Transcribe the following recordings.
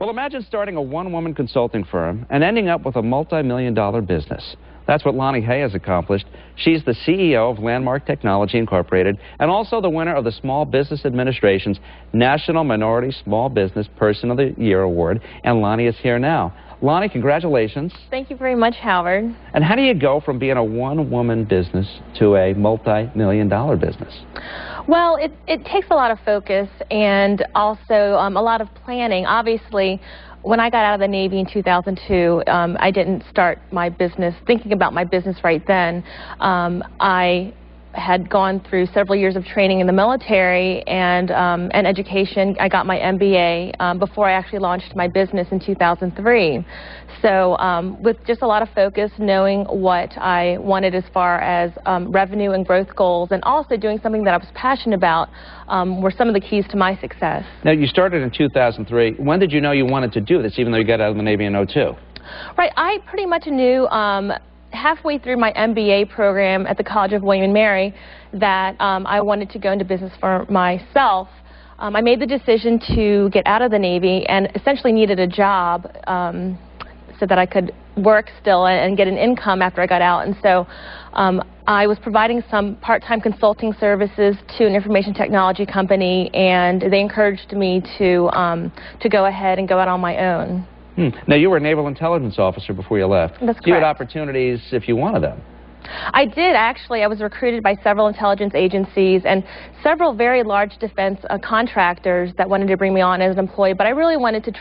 Well, imagine starting a one-woman consulting firm and ending up with a multi-million-dollar business. That's what Lani Hay has accomplished. She's the CEO of Lanmark Technology Inc. and also the winner of the Small Business Administration's National Minority Small Business Person of the Year Award, and Lani is here now. Lani, congratulations. Thank you very much, Howard. And how do you go from being a one-woman business to a multi-million-dollar business? Well, it takes a lot of focus and also a lot of planning. Obviously, when I got out of the Navy in 2002, I didn't start my business, thinking about my business right then. I had gone through several years of training in the military and education. I got my MBA before I actually launched my business in 2003. So with just a lot of focus, knowing what I wanted as far as revenue and growth goals, and also doing something that I was passionate about, were some of the keys to my success. Now, you started in 2003. When did you know you wanted to do this, even though you got out of the Navy in 2002? Right. I pretty much knew halfway through my MBA program at the College of William & Mary that I wanted to go into business for myself. I made the decision to get out of the Navy and essentially needed a job so that I could work still and get an income after I got out. And so I was providing some part-time consulting services to an information technology company, and they encouraged me to go ahead and go out on my own. Now, you were a naval intelligence officer before you left. That's correct. You had opportunities if you wanted them. I did, actually. I was recruited by several intelligence agencies and several very large defense contractors that wanted to bring me on as an employee, but I really wanted to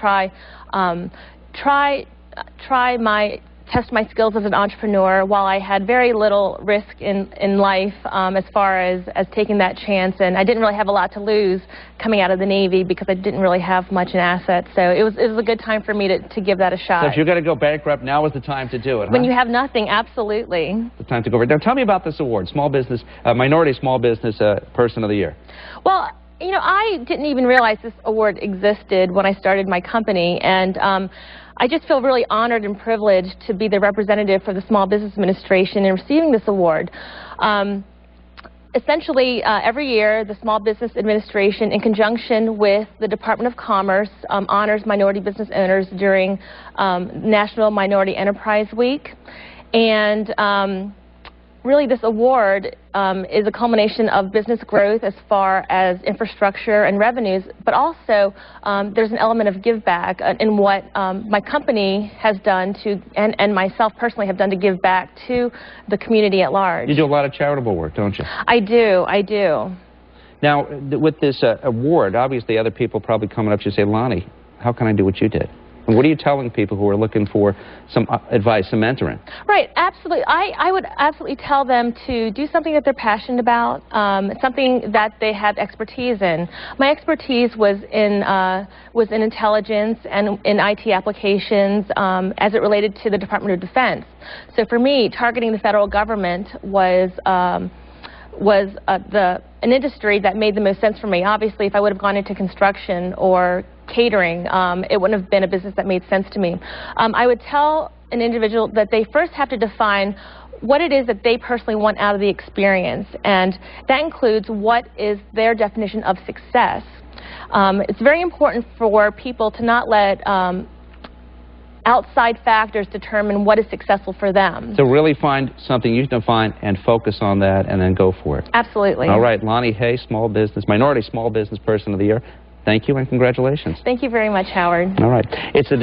test my skills as an entrepreneur while I had very little risk in life as far as taking that chance, and I didn't really have a lot to lose coming out of the Navy because I didn't really have much in assets, so it was a good time for me to give that a shot. So if you're going to go bankrupt, now is the time to do it, When you have nothing, absolutely. The time to go. Now tell me about this award, Minority Small Business Person of the Year. Well, you know, I didn't even realize this award existed when I started my company, and I just feel really honored and privileged to be the representative for the Small Business Administration in receiving this award. Essentially, every year, the Small Business Administration, in conjunction with the Department of Commerce, honors minority business owners during National Minority Enterprise Week. And really, this award is a culmination of business growth as far as infrastructure and revenues, but also there's an element of give back in what my company has done to, and myself personally have done to give back to the community at large. You do a lot of charitable work, don't you? I do. Now, with this award, obviously other people probably coming up to you say, Lani, how can I do what you did? And what are you telling people who are looking for some advice, some mentoring? Right, absolutely. I would absolutely tell them to do something that they're passionate about, something that they have expertise in. My expertise was in intelligence and in IT applications as it related to the Department of Defense. So for me, targeting the federal government was an industry that made the most sense for me. Obviously, if I would have gone into construction or catering, it wouldn't have been a business that made sense to me. I would tell an individual that they first have to define what it is that they personally want out of the experience, and that includes what is their definition of success. It's very important for people to not let outside factors determine what is successful for them. So really find something you can find and focus on that and then go for it. Absolutely. All right, Lani Hay, Minority Small Business Person of the Year. Thank you and congratulations. Thank you very much, Howard. All right. It's a